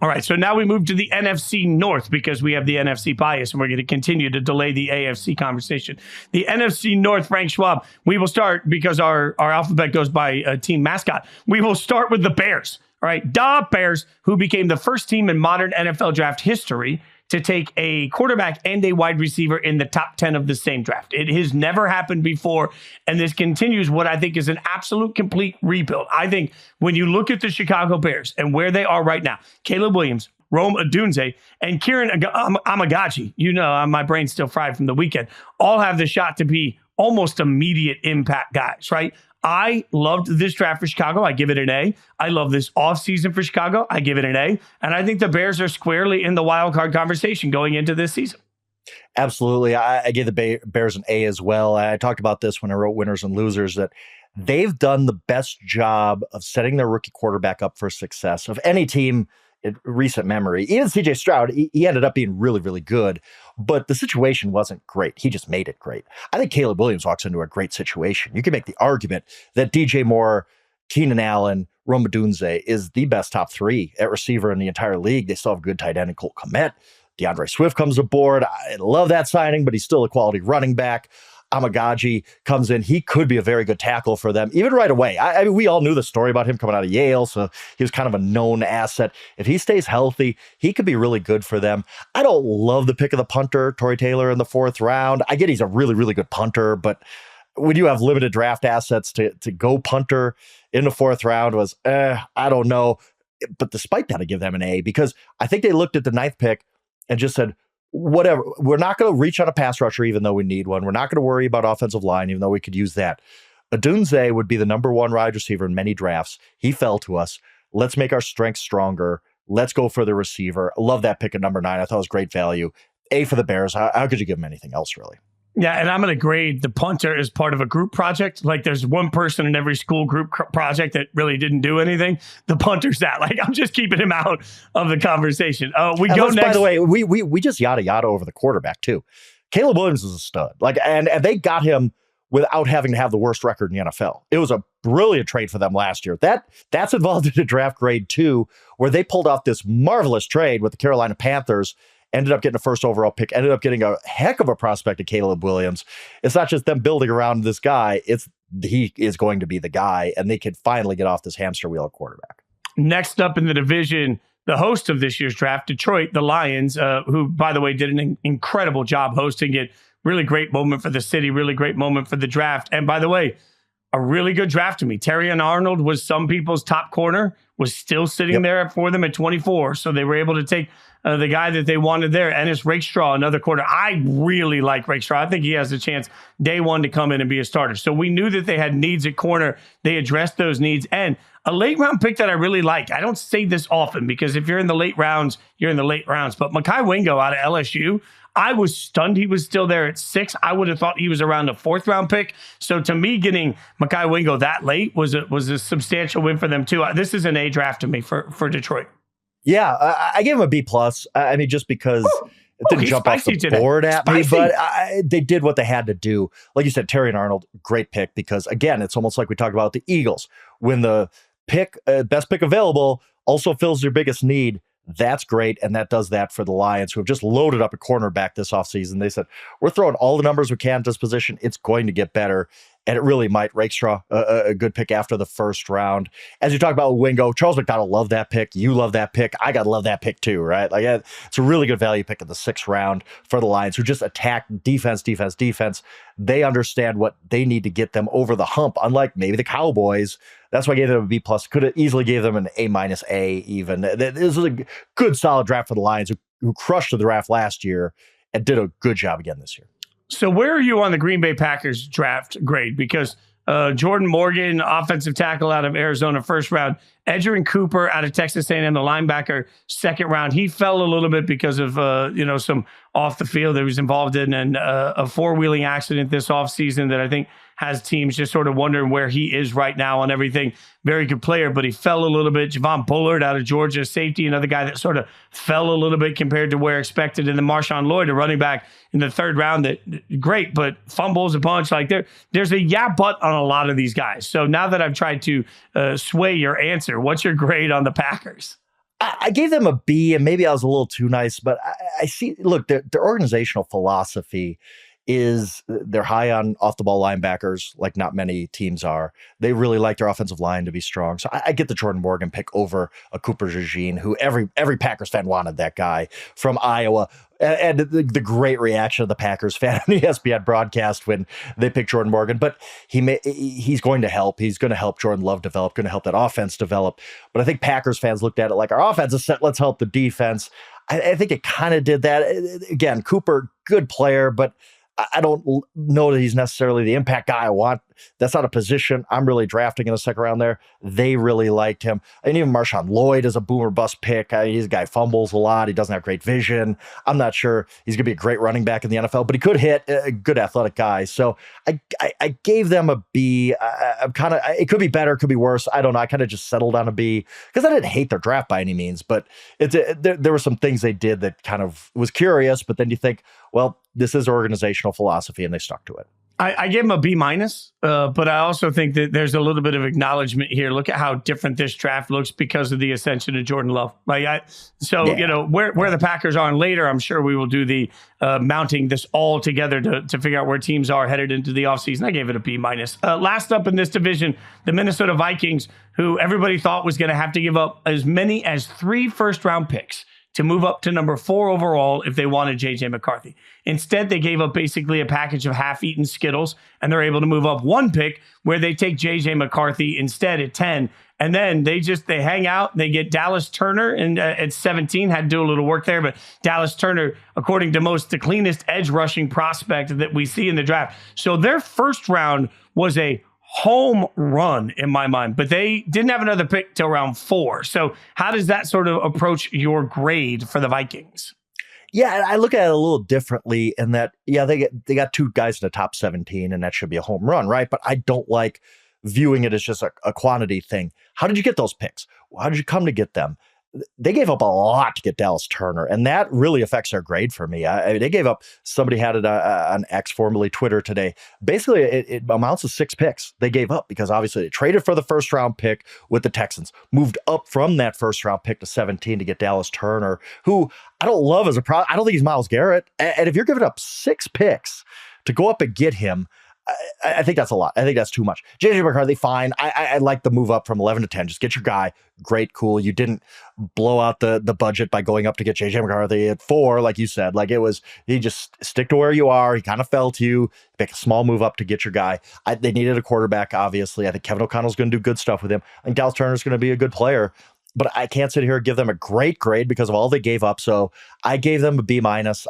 All right, so now we move to the NFC North because we have the NFC bias, and we're going to continue to delay the AFC conversation. The NFC North, Frank Schwab, we will start because our alphabet goes by team mascot. We will start with the Bears. All right, the Bears, who became the first team in modern NFL draft history to take a quarterback and a wide receiver in the top 10 of the same draft. It has never happened before, and this continues what I think is an absolute complete rebuild. I think when you look at the Chicago Bears and where they are right now, Caleb Williams, Rome Odunze, and Kieran Amagachi, my brain's still fried from the weekend, all have the shot to be almost immediate impact guys, right? I loved this draft for Chicago. I give it an A. I love this offseason for Chicago. I give it an A. And I think the Bears are squarely in the wild card conversation going into this season. Absolutely. I gave the Bears an A as well. I talked about this when I wrote Winners and Losers, that they've done the best job of setting their rookie quarterback up for success of any team in recent memory. Even CJ Stroud, he ended up being really, really good, but the situation wasn't great. He just made it great. I think Caleb Williams walks into a great situation. You can make the argument that DJ Moore, Keenan Allen, Rome Odunze is the best top three at receiver in the entire league. They still have a good tight end in Colt Kmet. DeAndre Swift comes aboard. I love that signing, but he's still a quality running back. Amagaji comes in. He could be a very good tackle for them, even right away. I mean, we all knew the story about him coming out of Yale, so he was kind of a known asset. If he stays healthy, he could be really good for them. I don't love the pick of the punter, Torrey Taylor, in the 4th round. I get he's a really, really good punter, but when you have limited draft assets to go punter in the 4th round was, I don't know. But despite that, I give them an A because I think they looked at the 9th pick and just said, whatever, we're not going to reach on a pass rusher, even though we need one. We're not going to worry about offensive line, even though we could use that. Odunze would be the number 1 wide receiver in many drafts. He fell to us. Let's make our strengths stronger. Let's go for the receiver. I love that pick at number 9. I thought it was great value. A for the Bears. How could you give them anything else, really? Yeah, and I'm going to grade the punter as part of a group project. Like there's one person in every school group project that really didn't do anything. The punter's that. Like I'm just keeping him out of the conversation. We go next. By the way, we just yada over the quarterback too. Caleb Williams is a stud. Like and they got him without having to have the worst record in the NFL. It was a brilliant trade for them last year. That's involved in a draft grade 2, where they pulled off this marvelous trade with the Carolina Panthers. Ended up getting a 1st overall pick, ended up getting a heck of a prospect of Caleb Williams. It's not just them building around this guy. He is going to be the guy, and they can finally get off this hamster wheel at quarterback. Next up in the division, the host of this year's draft, Detroit, the Lions, who, by the way, did an incredible job hosting it. Really great moment for the city, really great moment for the draft. And by the way, a really good draft to me. Terrion Arnold was some people's top corner, was still sitting there for them at 24. So they were able to take the guy that they wanted there. Ennis Rakestraw, another corner. I really like Rakestraw. I think he has a chance day one to come in and be a starter. So we knew that they had needs at corner. They addressed those needs. And a late round pick that I really like. I don't say this often because if you're in the late rounds, you're in the late rounds. But Mekhi Wingo out of LSU, I was stunned he was still there at 6. I would have thought he was around a 4th round pick. So to me, getting Mekhi Wingo that late was a substantial win for them too. This is an A draft to me for Detroit. Yeah, I gave him a B+. I mean, just because it didn't jump off the board at me, but they did what they had to do. Like you said, Terrion Arnold, great pick because, again, it's almost like we talked about the Eagles. When the best pick available also fills your biggest need, that's great, and that does that for the Lions, who have just loaded up a cornerback this offseason. They said, we're throwing all the numbers we can at this position. It's going to get better, and it really might. Rakestraw, a good pick after the 1st round. As you talk about Wingo, Charles McDonald loved that pick. You love that pick. I got to love that pick too, right? Like it's a really good value pick in the 6th round for the Lions, who just attack defense. They understand what they need to get them over the hump, unlike maybe the Cowboys. That's why I gave them a B+. Could have easily gave them an A- even. This was a good, solid draft for the Lions, who crushed the draft last year and did a good job again this year. So where are you on the Green Bay Packers draft grade? Because Jordan Morgan, offensive tackle out of Arizona, 1st round. Edgerrin Cooper out of Texas A&M, the linebacker, 2nd round. He fell a little bit because of some off the field that he was involved in, and a 4-wheeling accident this offseason that I think has teams just sort of wondering where he is right now on everything. Very good player, but he fell a little bit. Javon Bullard out of Georgia, safety, another guy that sort of fell a little bit compared to where expected. And then Marshawn Lloyd, a running back in the 3rd round, that great, but fumbles a bunch. Like there's a but on a lot of these guys. So now that I've tried to sway your answer, what's your grade on the Packers? I gave them a B, and maybe I was a little too nice, but I see, look, their organizational philosophy is they're high on off the ball linebackers, like not many teams are. They really like their offensive line to be strong. So I get the Jordan Morgan pick over a Cooper Jejin, who every Packers fan wanted that guy from Iowa. And the great reaction of the Packers fan on the ESPN broadcast when they picked Jordan Morgan. But he's going to help. He's going to help Jordan Love develop, going to help that offense develop. But I think Packers fans looked at it like, our offense is set, let's help the defense. I think it kind of did that. Again, Cooper, good player, but I don't know that he's necessarily the impact guy I want. That's not a position I'm really drafting in the second round there. They really liked him. And even Marshawn Lloyd is a boomer bust pick. He's a guy who fumbles a lot. He doesn't have great vision. I'm not sure he's going to be a great running back in the NFL, but he could hit, a good athletic guy. So I gave them a B. I'm kind of, it could be better, could be worse. I don't know. I kind of just settled on a B because I didn't hate their draft by any means, but there were some things they did that kind of was curious, but then you think, well, this is organizational philosophy and they stuck to it. I gave him a B minus, but I also think that there's a little bit of acknowledgement here. Look at how different this draft looks because of the ascension of Jordan Love. Like you know, where the Packers are, and later I'm sure we will do the mounting this all together to figure out where teams are headed into the offseason. I gave it a B minus. Last up in this division, the Minnesota Vikings, who everybody thought was going to have to give up as many as 3 first-round picks to move up to number 4 overall if they wanted J.J. McCarthy. Instead, they gave up basically a package of half-eaten Skittles, and they're able to move up 1 pick where they take J.J. McCarthy instead at 10. And then they hang out. They get Dallas Turner and at 17, had to do a little work there. But Dallas Turner, according to most, the cleanest edge rushing prospect that we see in the draft. So their first round was a home run in my mind, but they didn't have another pick till round 4. So how does that sort of approach your grade for the Vikings? Yeah, I look at it a little differently in that, yeah, they got 2 guys in the top 17, and that should be a home run, right? But I don't like viewing it as just a quantity thing. How did you get those picks? How did you come to get them? They gave up a lot to get Dallas Turner, and that really affects their grade for me. They gave up, somebody had it on X, formerly Twitter today. Basically, it amounts to 6 picks they gave up because obviously they traded for the first round pick with the Texans, moved up from that first round pick to 17 to get Dallas Turner, who I don't love as a pro. I don't think he's Myles Garrett. And if you're giving up 6 picks to go up and get him, I think that's a lot. I think that's too much. J.J. McCarthy, fine. I like the move up from 11 to 10. Just get your guy. Great, cool. You didn't blow out the budget by going up to get J.J. McCarthy at 4, like you said. Like he just stick to where you are. He kind of fell to you. Make a small move up to get your guy. They needed a quarterback, obviously. I think Kevin O'Connell's going to do good stuff with him. I think Dallas Turner's going to be a good player. But I can't sit here and give them a great grade because of all they gave up. So I gave them a B minus.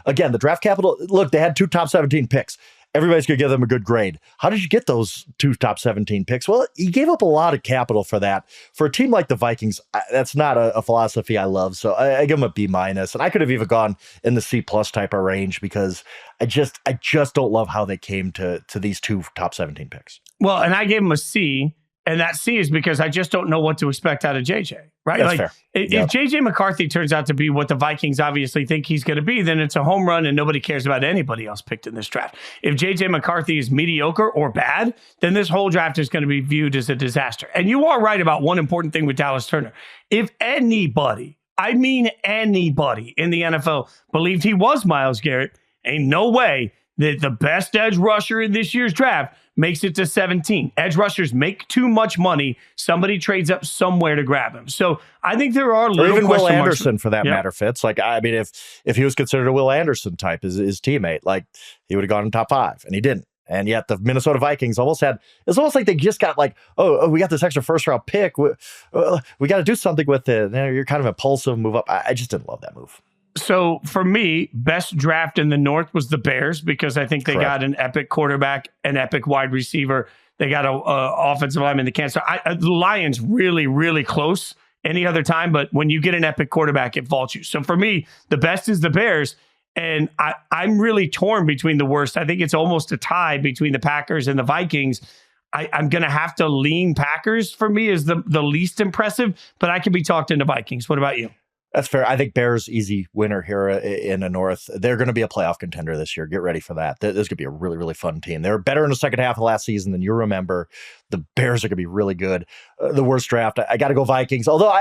Again, the draft capital, look, they had 2 top 17 picks. Everybody's going to give them a good grade. How did you get those 2 top 17 picks? Well, he gave up a lot of capital for that. For a team like the Vikings, that's not a philosophy I love. So I give them a B minus. And I could have even gone in the C plus type of range because I just don't love how they came to these 2 top 17 picks. Well, and I gave them a C. And that C is because I just don't know what to expect out of JJ, right? That's like fair. If JJ McCarthy turns out to be what the Vikings obviously think he's going to be, then it's a home run and nobody cares about anybody else picked in this draft. If JJ McCarthy is mediocre or bad, then this whole draft is going to be viewed as a disaster. And you are right about one important thing with Dallas Turner. If anybody, I mean anybody in the NFL believed he was Myles Garrett, ain't no way that the best edge rusher in this year's draft makes it to 17. Edge rushers make too much money. Somebody trades up somewhere to grab him. So I think there are little or even Will question Anderson marks. for that matter, Fitz. Like, I mean, if he was considered a Will Anderson type, his teammate, like he would have gone in top 5 and he didn't. And yet the Minnesota Vikings it's almost like they just got like, oh, we got this extra first round pick. We got to do something with it. You're kind of impulsive, move up. I just didn't love that move. So for me, best draft in the North was the Bears because I think they got an epic quarterback, an epic wide receiver. They got an offensive lineman that can't. So the Lions really, really close any other time. But when you get an epic quarterback, it vaults you. So for me, the best is the Bears. And I'm really torn between the worst. I think it's almost a tie between the Packers and the Vikings. I'm going to have to lean Packers for me as the least impressive, but I can be talked into Vikings. What about you? That's fair. I think Bears easy winner here in the North. They're going to be a playoff contender this year. Get ready for that. This could be a really, really fun team. They were better in the second half of last season than you remember. the Bears are going to be really good. The worst draft, I got to go Vikings. Although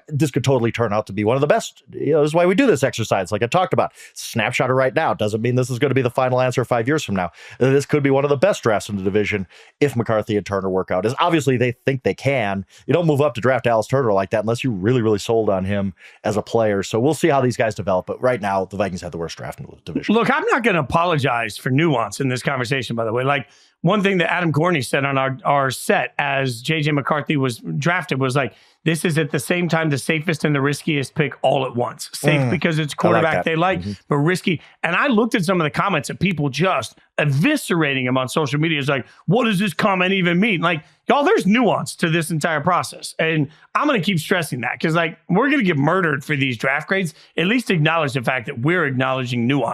this could totally turn out to be one of the best. This is why we do this exercise. Like I talked about, snapshot of right now doesn't mean this is going to be the final answer 5 years from now. This could be one of the best drafts in the division if McCarthy and Turner work out. As obviously they think they can. You don't move up to draft Dallas Turner like that unless you really, really sold on him as a player. So we'll see how these guys develop. But right now, the Vikings have the worst draft in the division. Look, I'm not going to apologize for nuance in this conversation, by the way. Like, one thing that Adam Corney said on our set as J.J. McCarthy was drafted was like, this is at the same time the safest and the riskiest pick all at once. Safe because it's quarterback they like, but risky. And I looked at some of the comments of people just eviscerating him on social media. It's like, what does this comment even mean? Like, y'all, there's nuance to this entire process. And I'm going to keep stressing that because, like, we're going to get murdered for these draft grades. At least acknowledge the fact that we're acknowledging nuance.